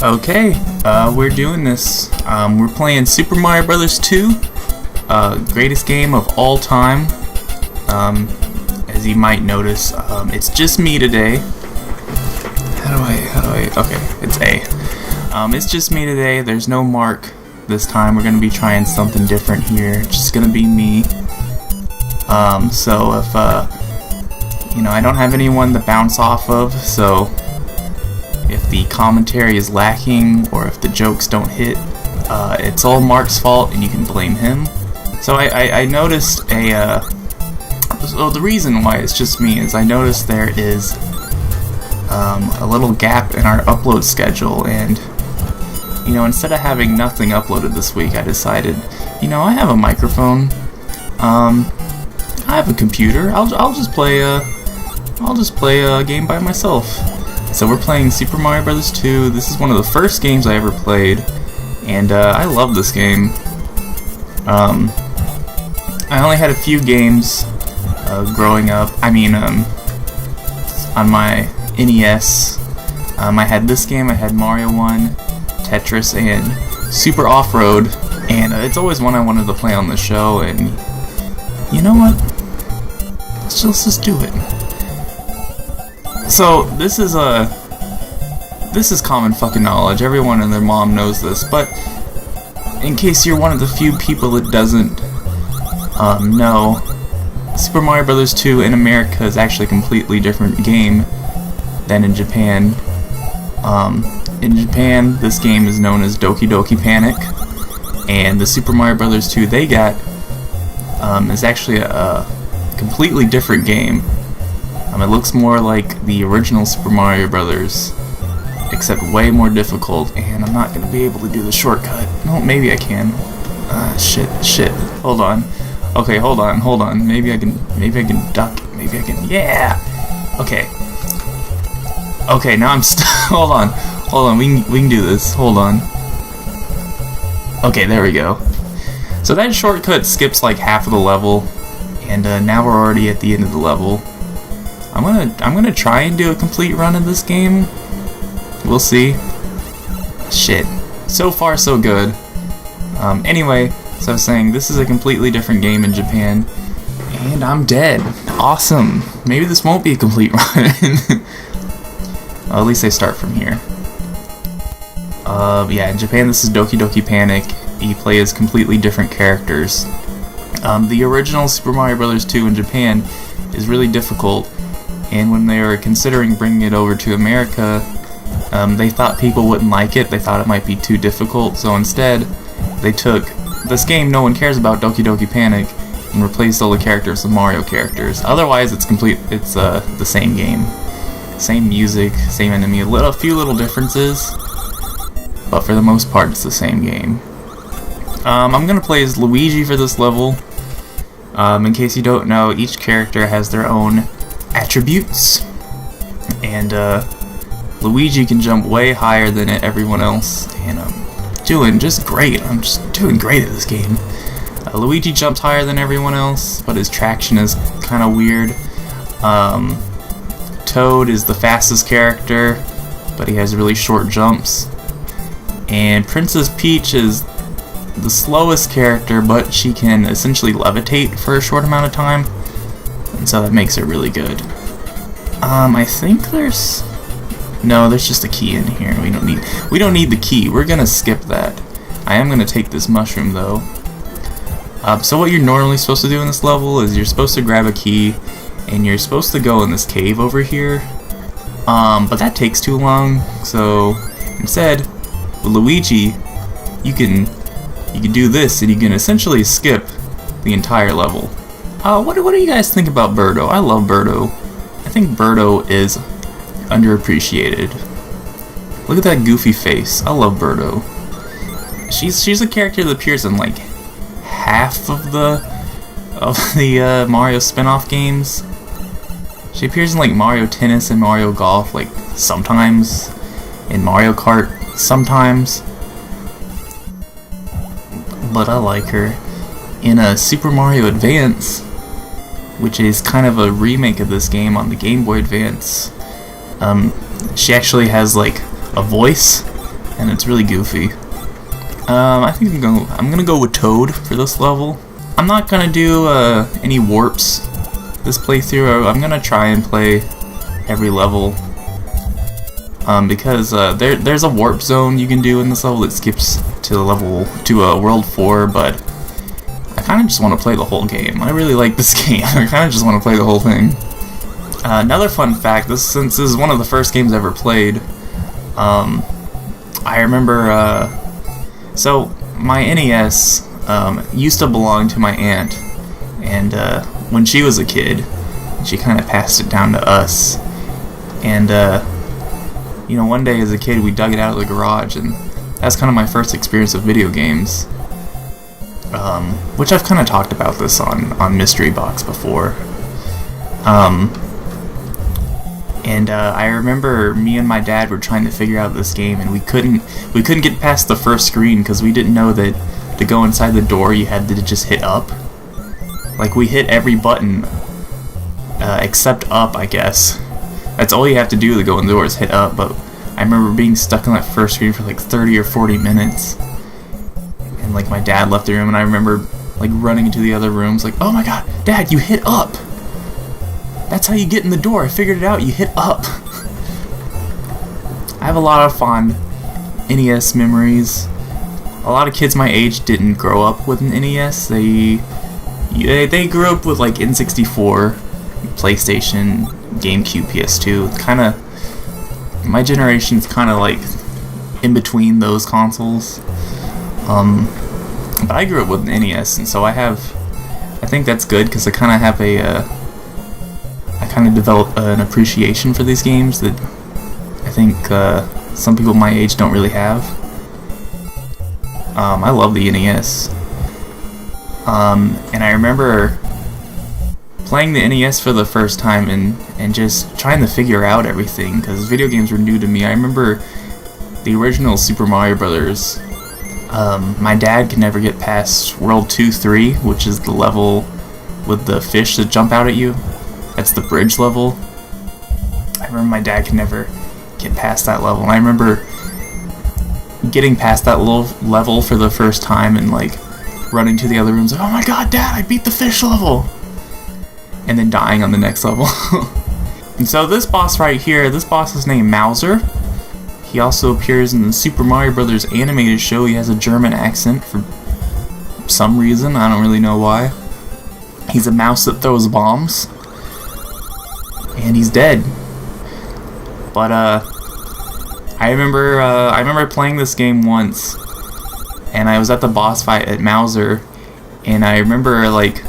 Okay, we're doing this. We're playing Super Mario Bros. 2, greatest game of all time. As you might notice, it's just me today. Okay, it's A. It's just me today. There's no Mark this time. We're gonna be trying something different here. It's just gonna be me. So if, I don't have anyone to bounce off of, so if the commentary is lacking or if the jokes don't hit, it's all Mark's fault and you can blame him. So I noticed so the reason why it's just me is I noticed there is a little gap in our upload schedule, and instead of having nothing uploaded this week, I decided, I have a microphone, I have a computer, I'll just play a game by myself. So we're playing Super Mario Bros. 2. This is one of the first games I ever played, and I love this game. I only had a few games growing up. On my NES, I had this game, I had Mario 1, Tetris, and Super Off-Road, and it's always one I wanted to play on the show, and you know what? Let's just do it. So this is common fucking knowledge. Everyone and their mom knows this, but in case you're one of the few people that doesn't know, Super Mario Bros. 2 in America is actually a completely different game than in Japan. In Japan, this game is known as Doki Doki Panic, and the Super Mario Bros. 2 they got is actually a completely different game. It looks more like the original Super Mario Brothers, except way more difficult, and I'm not going to be able to do the shortcut. No, maybe I can. Shit. Hold on. Okay, hold on. Maybe I can duck. Maybe I can, yeah! Okay, now I'm stuck. Hold on, we can do this. Hold on. Okay, there we go. So that shortcut skips like half of the level, and now we're already at the end of the level. I'm gonna try and do a complete run of this game. We'll see. Shit. So far, so good. Anyway, so I was saying, this is a completely different game in Japan, and I'm dead. Awesome. Maybe this won't be a complete run. Well, at least I start from here. Yeah, in Japan this is Doki Doki Panic. You play as completely different characters. The original Super Mario Bros. 2 in Japan is really difficult, and when they were considering bringing it over to America, they thought people wouldn't like it. They thought it might be too difficult, so instead they took this game no one cares about, Doki Doki Panic, and replaced all the characters with Mario characters. Otherwise it's the same game. Same music, same enemy, a few little differences, but for the most part it's the same game. I'm gonna play as Luigi for this level. In case you don't know, each character has their own attributes, and Luigi can jump way higher than everyone else, and I'm doing just great. I'm just doing great at this game. Luigi jumps higher than everyone else, but his traction is kind of weird. Toad is the fastest character, but he has really short jumps. And Princess Peach is the slowest character, but she can essentially levitate for a short amount of time, and so that makes it really good. I think there's just a key in here. We don't need the key. We're gonna skip that. I am gonna take this mushroom though. So what you're normally supposed to do in this level is you're supposed to grab a key, and you're supposed to go in this cave over here. But that takes too long. So instead, with Luigi, you can do this, and you can essentially skip the entire level. What do you guys think about Birdo? I love Birdo. I think Birdo is underappreciated. Look at that goofy face. I love Birdo. She's a character that appears in like half of the Mario spin-off games. She appears in like Mario Tennis and Mario Golf, like sometimes, in Mario Kart sometimes. But I like her. In Super Mario Advance, which is kind of a remake of this game on the Game Boy Advance, she actually has like a voice, and it's really goofy. I think I'm gonna go with Toad for this level. I'm not gonna do any warps this playthrough. I'm gonna try and play every level because there's a warp zone you can do in this level that skips to world 4, but I kind of just want to play the whole game. I really like this game. I kind of just want to play the whole thing. Another fun fact: since this is one of the first games I ever played, I remember. So my NES used to belong to my aunt, and when she was a kid, she kind of passed it down to us. And you know, one day as a kid, we dug it out of the garage, and that's kind of my first experience of video games. Which I've kind of talked about this on Mystery Box before. I remember me and my dad were trying to figure out this game, and we couldn't get past the first screen because we didn't know that to go inside the door you had to just hit up. Like, we hit every button except up, I guess. That's all you have to do to go in the door is hit up, but I remember being stuck on that first screen for like 30 or 40 minutes. And like my dad left the room, and I remember like running into the other rooms like, oh my god, Dad, you hit up! That's how you get in the door. I figured it out. You hit up. I have a lot of fond NES memories. A lot of kids my age didn't grow up with an NES. They grew up with like N64, PlayStation, GameCube, PS2. Kind of my generation's kind of like in between those consoles. But I grew up with an NES, and so I think that's good because I kind of have I kind of develop an appreciation for these games that I think some people my age don't really have. I love the NES. And I remember playing the NES for the first time and just trying to figure out everything because video games were new to me. I remember the original Super Mario Brothers. My dad could never get past World 2-3, which is the level with the fish that jump out at you. That's the bridge level. I remember my dad could never get past that level, and I remember getting past that level for the first time and like running to the other rooms like, oh my god, Dad, I beat the fish level! And then dying on the next level. And so this boss right here, this boss is named Mauser. He also appears in the Super Mario Brothers animated show. He has a German accent for some reason, I don't really know why. He's a mouse that throws bombs. And he's dead. But I remember playing this game once, and I was at the boss fight at Mauser, and I remember like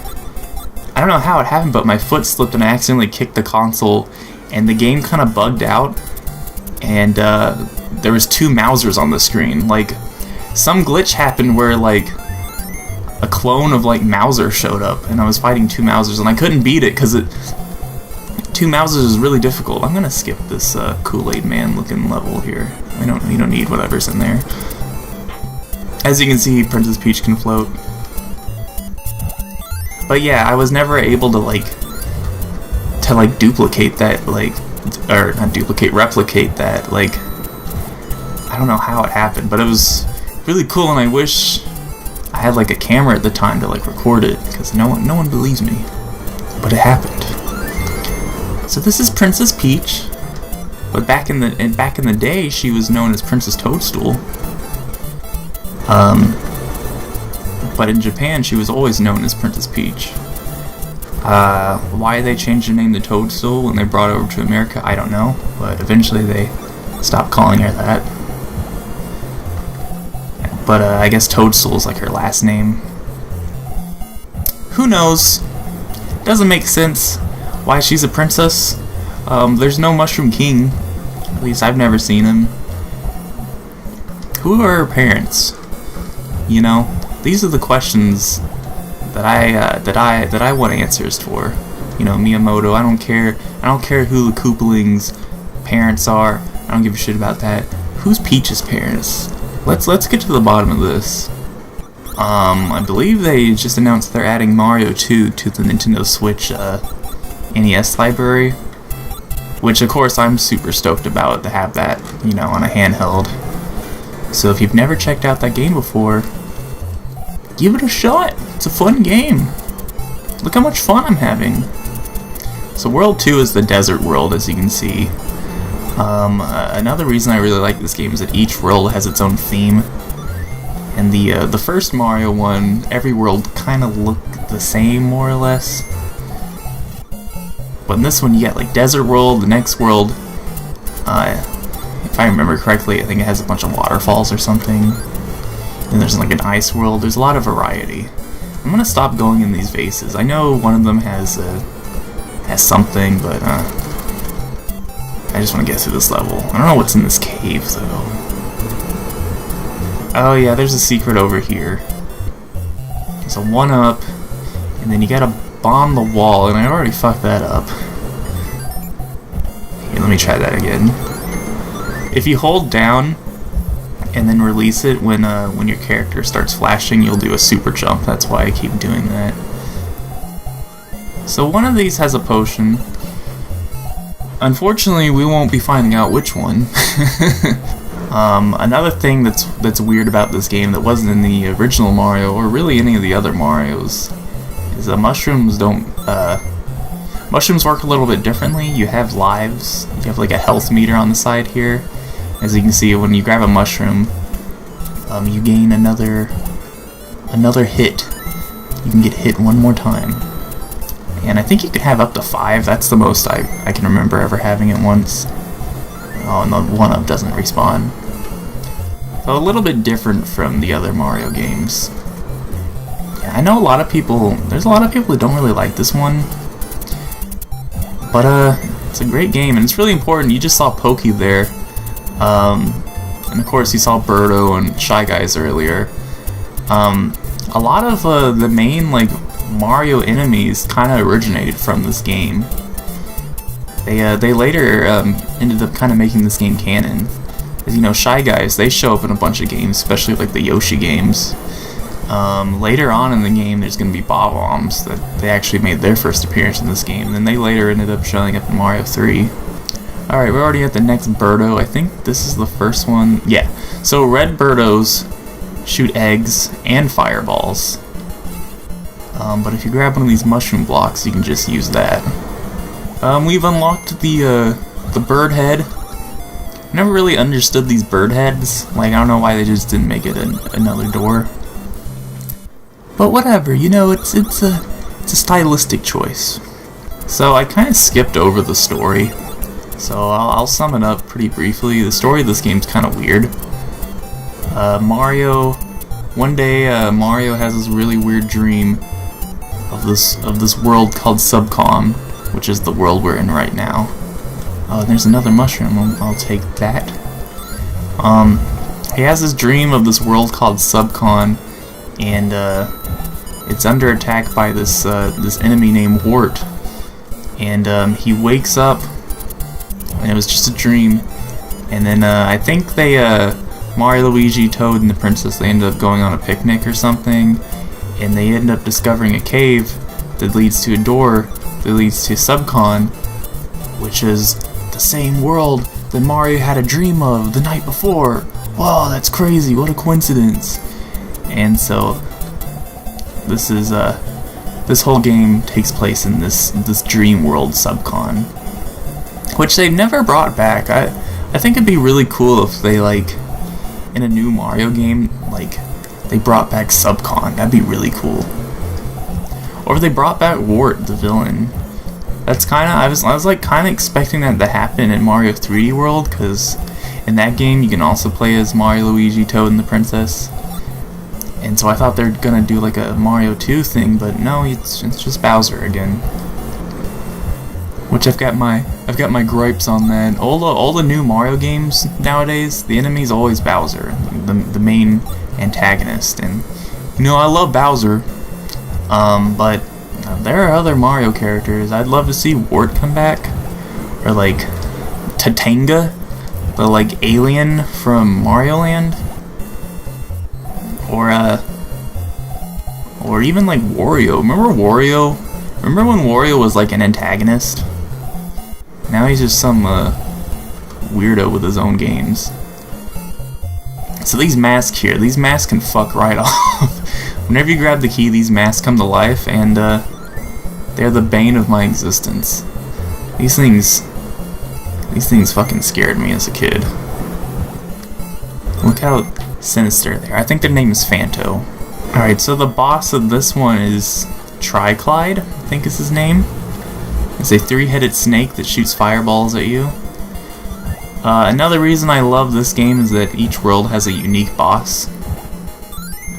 I don't know how it happened, but my foot slipped and I accidentally kicked the console, and the game kind of bugged out, and there was 2 Mausers on the screen. Like some glitch happened where like a clone of like Mauser showed up, and I was fighting 2 Mausers, and I couldn't beat it because 2 Mausers is really difficult. I'm gonna skip this Kool-Aid Man looking level here. You don't need whatever's in there. As you can see, Princess Peach can float. But yeah, I was never able to duplicate that, or not duplicate, replicate that. Like, I don't know how it happened, but it was really cool, and I wish I had like a camera at the time to like record it, because no one believes me, but it happened. So this is Princess Peach, but back in the day, she was known as Princess Toadstool. But in Japan, she was always known as Princess Peach. Why they changed her name to Toadstool when they brought her over to America, I don't know, but eventually they stopped calling her that. But I guess Toadstool is like her last name. Who knows? Doesn't make sense why she's a princess. There's no Mushroom King. At least I've never seen him. Who are her parents? You know, these are the questions that I want answers for. You know, Miyamoto. I don't care who the Koopalings' parents are. I don't give a shit about that. Who's Peach's parents? Let's get to the bottom of this. I believe they just announced they're adding Mario 2 to the Nintendo Switch NES library, which of course I'm super stoked about to have that, you know, on a handheld. So if you've never checked out that game before, give it a shot. It's a fun game. Look how much fun I'm having. So World 2 is the desert world, as you can see. Another reason I really like this game is that each world has its own theme. And the first Mario one, every world kind of looked the same, more or less. But in this one, you got like Desert World, the next world. If I remember correctly, I think it has a bunch of waterfalls or something. And there's like an ice world. There's a lot of variety. I'm gonna stop going in these vases. I know one of them has something, but I just want to get through this level. I don't know what's in this cave though. Oh yeah, there's a secret over here. There's a 1-up, and then you gotta bomb the wall, and I already fucked that up. Here, let me try that again. If you hold down and then release it when your character starts flashing, you'll do a super jump. That's why I keep doing that. So one of these has a potion. Unfortunately, we won't be finding out which one. Another thing that's weird about this game that wasn't in the original Mario, or really any of the other Marios, is mushrooms work a little bit differently. You have lives. You have like a health meter on the side here. As you can see, when you grab a mushroom, you gain another hit. You can get hit one more time. And I think you can have up to 5. That's the most I can remember ever having it once. Oh, and the 1-up doesn't respawn. So a little bit different from the other Mario games. Yeah, I know there's a lot of people that don't really like this one. But it's a great game, and it's really important. You just saw Pokey there. And of course you saw Birdo and Shy Guys earlier. A lot of the main like Mario enemies kind of originated from this game. They later ended up kind of making this game canon. As you know, Shy Guys, they show up in a bunch of games, especially like the Yoshi games. Later on in the game, there's going to be Bob-ombs that they actually made their first appearance in this game. And then they later ended up showing up in Mario 3. Alright, we're already at the next Birdo. I think this is the first one. Yeah, so red Birdos shoot eggs and fireballs. But if you grab one of these mushroom blocks, you can just use that. We've unlocked the bird head. Never really understood these bird heads. Like, I don't know why they just didn't make it another door. But whatever, you know, it's a stylistic choice. So I kind of skipped over the story. So I'll sum it up pretty briefly. The story of this game's kind of weird. One day Mario has this really weird dream of this world called Subcom, which is the world we're in right now. Oh, there's another mushroom. I'll take that. He has this dream of this world called Subcon, and it's under attack by this enemy named Wart. And he wakes up, and it was just a dream. And then I think Mario, Luigi, Toad, and the princess, they ended up going on a picnic or something, and they end up discovering a cave that leads to a door that leads to Subcon, which is the same world that Mario had a dream of the night before. Wow, that's crazy, what a coincidence. And so this whole game takes place in this dream world Subcon, which they've never brought back. I think it'd be really cool if they, like, in a new Mario game, like, they brought back Subcon. That'd be really cool. Or if they brought back Wart, the villain. That's kind of, I was like kind of expecting that to happen in Mario 3D World, because in that game you can also play as Mario, Luigi, Toad, and the princess. And so I thought they're gonna do like a Mario 2 thing, but no, it's just Bowser again. Which I've got my gripes on that. All the new Mario games nowadays, the enemy's always Bowser, the main antagonist. And you know, I love Bowser, but there are other Mario characters. I'd love to see Wart come back, or like Tatanga, the like alien from Mario Land, or even like Wario. Remember Wario? Remember when Wario was like an antagonist? Now he's just some weirdo with his own games. So these masks here, these masks can fuck right off. Whenever you grab the key, these masks come to life, and they're the bane of my existence. These things fucking scared me as a kid. Look how sinister they are. I think their name is Phanto. Alright, so the boss of this one is Triclyde, I think is his name. It's a three-headed snake that shoots fireballs at you. Another reason I love this game is that each world has a unique boss.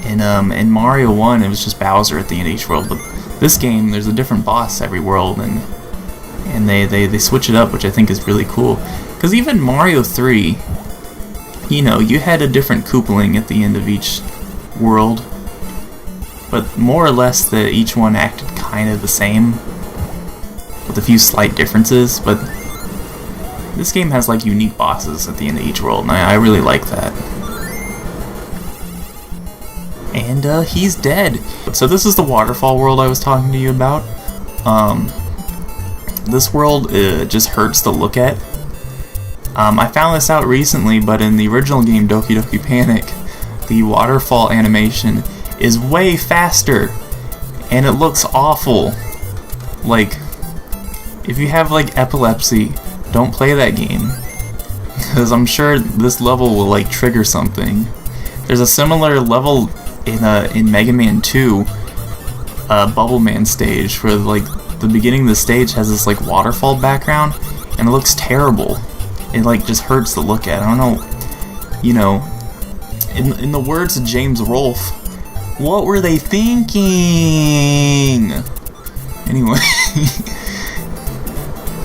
In Mario 1, it was just Bowser at the end of each world, but this game, there's a different boss every world, and they switch it up, which I think is really cool. Because even Mario 3, you know, you had a different Koopaling at the end of each world, but more or less each one acted kind of the same, with a few slight differences, but this game has like unique bosses at the end of each world, and I really like that. And he's dead. So this is the waterfall world I was talking to you about. This world just hurts to look at. I found this out recently, but in the original game Doki Doki Panic, the waterfall animation is way faster, and it looks awful. Like, if you have like epilepsy, don't play that game, because I'm sure this level will like trigger something. There's a similar level in Mega Man 2, Bubble Man stage, where like the beginning of the stage has this like waterfall background, and it looks terrible. It like just hurts to look at. I don't know, you know. In the words of James Rolfe, what were they thinking? Anyway.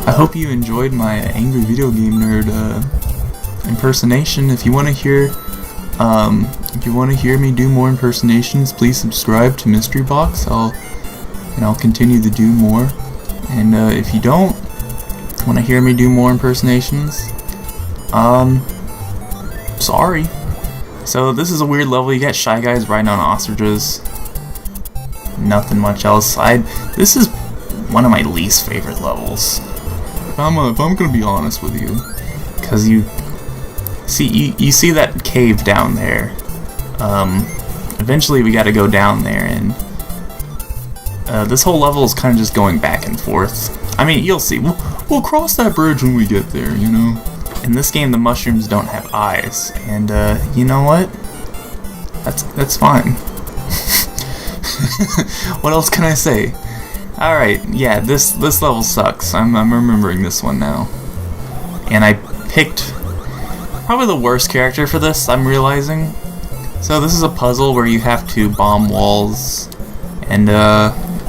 I hope you enjoyed my angry video game nerd impersonation. If you want to hear me do more impersonations, please subscribe to Mystery Box. I'll continue to do more. And if you don't want to hear me do more impersonations, sorry. So this is a weird level. You got Shy Guys riding on ostriches. Nothing much else. This is one of my least favorite levels. If I'm gonna be honest with you, because you see that cave down there. Eventually we got to go down there, and this whole level is kind of just going back and forth. I mean, you'll see. We'll cross that bridge when we get there, you know. In this game, the mushrooms don't have eyes, and you know what? That's fine. What else can I say? Alright, yeah, this level sucks. I'm remembering this one now. And I picked probably the worst character for this, I'm realizing. So this is a puzzle where you have to bomb walls, and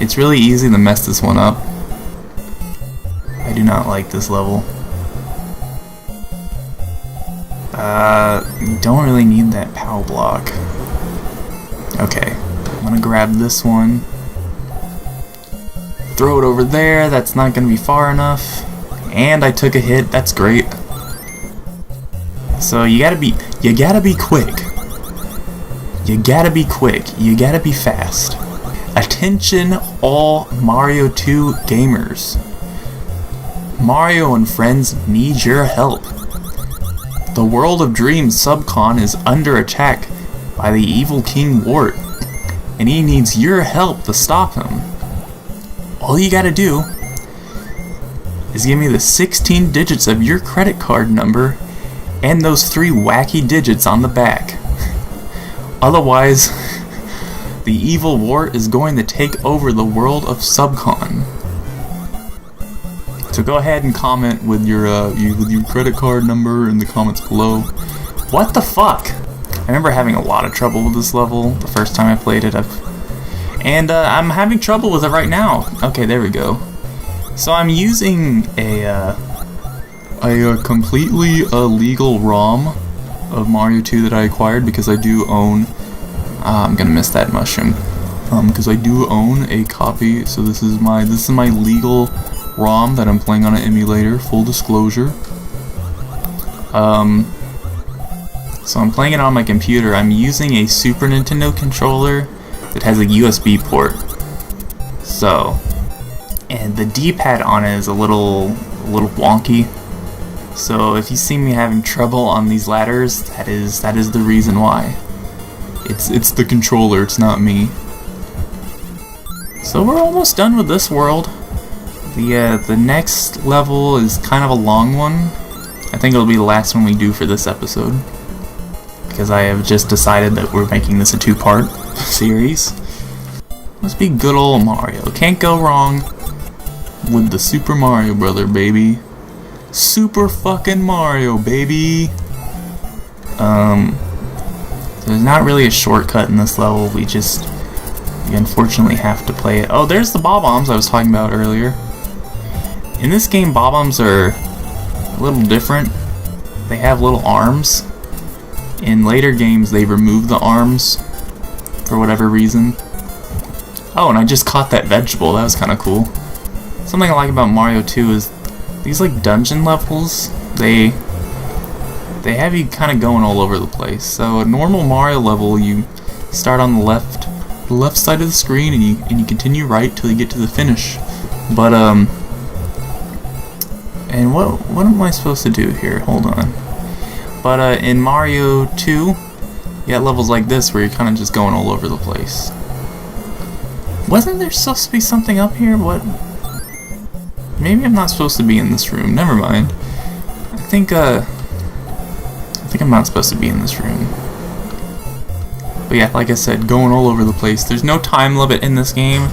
it's really easy to mess this one up. I do not like this level. You don't really need that POW block. Okay, I'm gonna grab this one. Throw it over there, that's not gonna be far enough. And I took a hit, that's great. So you gotta be quick. You gotta be quick, you gotta be fast. Attention all Mario 2 gamers. Mario and friends need your help. The World of Dreams subcon is under attack by the evil King Wart, and he needs your help to stop him. All you gotta do is give me the 16 digits of your credit card number and those 3 wacky digits on the back. Otherwise, the evil Wart is going to take over the world of Subcon. So go ahead and comment with your credit card number in the comments below. What the fuck? I remember having a lot of trouble with this level the first time I played it. I'm having trouble with it right now. Okay, there we go. So I'm using a completely illegal ROM of Mario 2 that I acquired because I do own. I'm gonna miss that mushroom. Because I do own a copy. So this is my legal ROM that I'm playing on an emulator. Full disclosure. So I'm playing it on my computer. I'm using a Super Nintendo controller that has a USB port. So, and the D-pad on it is a little wonky. So if you see me having trouble on these ladders, that is the reason why. It's the controller, it's not me. So we're almost done with this world. The next level is kind of a long one. I think it'll be the last one we do for this episode, because I have just decided that we're making this a 2-part series. Must be good old Mario. Can't go wrong with the Super Mario Brother, baby. Super fucking Mario, baby. There's not really a shortcut in this level. We unfortunately have to play it. Oh, there's the bob-ombs I was talking about earlier. In this game, bob-ombs are a little different. They have little arms. In later games, they remove the arms for whatever reason. Oh, and I just caught that vegetable. That was kind of cool. Something I like about Mario 2 is these like dungeon levels. They have you kind of going all over the place. So a normal Mario level, you start on the left side of the screen and you continue right till you get to the finish. But and what am I supposed to do here? Hold on. But in Mario 2, you got levels like this where you're kind of just going all over the place. Wasn't there supposed to be something up here? What? Maybe I'm not supposed to be in this room. Never mind. I think I'm not supposed to be in this room. But yeah, like I said, going all over the place. There's no time limit in this game,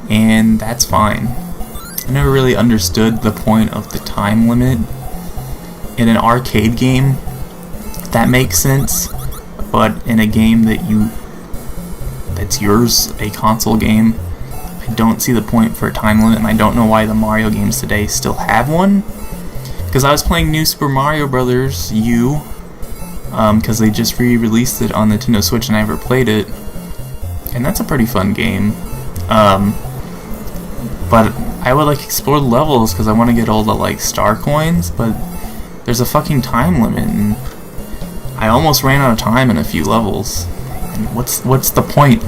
and that's fine. I never really understood the point of the time limit. In an arcade game, that makes sense, but in a game that's yours, a console game, I don't see the point for a time limit, and I don't know why the Mario games today still have one. Because I was playing New Super Mario Bros. U, because they just re-released it on Nintendo Switch and I never played it, and that's a pretty fun game. But I would like explore the levels because I want to get all the like star coins, but there's a fucking time limit, and I almost ran out of time in a few levels. And what's the point?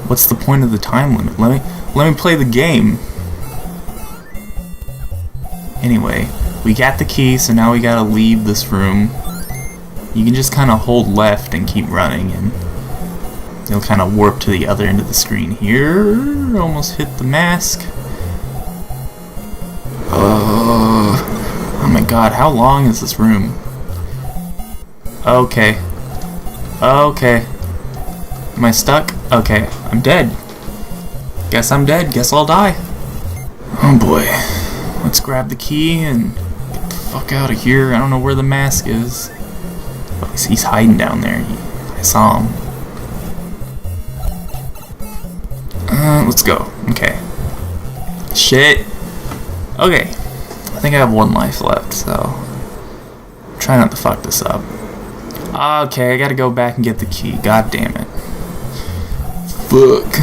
What's the point of the time limit? Let me play the game. Anyway, we got the key, so now we gotta leave this room. You can just kind of hold left and keep running, and you'll kind of warp to the other end of the screen here. Almost hit the mask. Oh my god, how long is this room? Okay. Okay. Am I stuck? Okay, I'm dead. Guess I'm dead. Guess I'll die. Oh boy. Let's grab the key and get the fuck out of here. I don't know where the mask is. Oh, he's hiding down there. I saw him. Let's go. Okay. Shit. Okay. I think I have 1 life left, so try not to fuck this up. Okay, I gotta go back and get the key. God damn it. Fuck.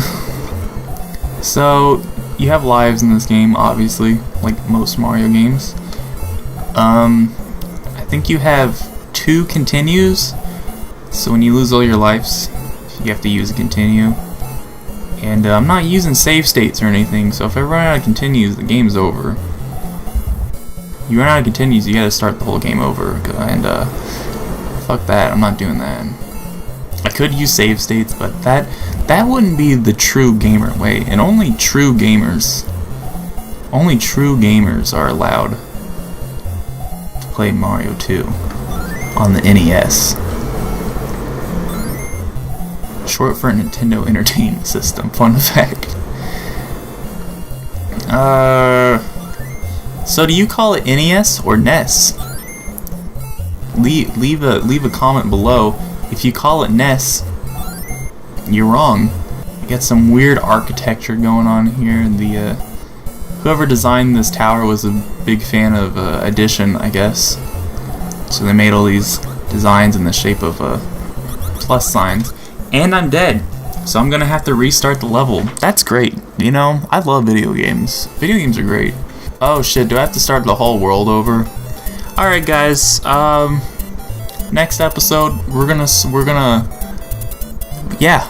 So, you have lives in this game, obviously, like most Mario games. I think you have 2 continues, so when you lose all your lives, you have to use a continue. And I'm not using save states or anything, so if I run out of continues, the game's over. You run out of continues, you gotta start the whole game over, and fuck that, I'm not doing that. I could use save states, but that wouldn't be the true gamer way, and only true gamers are allowed to play Mario 2 on the NES. Short for Nintendo Entertainment System, fun fact. So do you call it NES or NES? Leave a comment below. If you call it NES, you're wrong. You got some weird architecture going on here. The whoever designed this tower was a big fan of addition, I guess. So they made all these designs in the shape of plus signs. And I'm dead, so I'm gonna have to restart the level. That's great, you know. I love video games. Video games are great. Oh shit! Do I have to start the whole world over? All right, guys. Next episode, we're gonna. Yeah.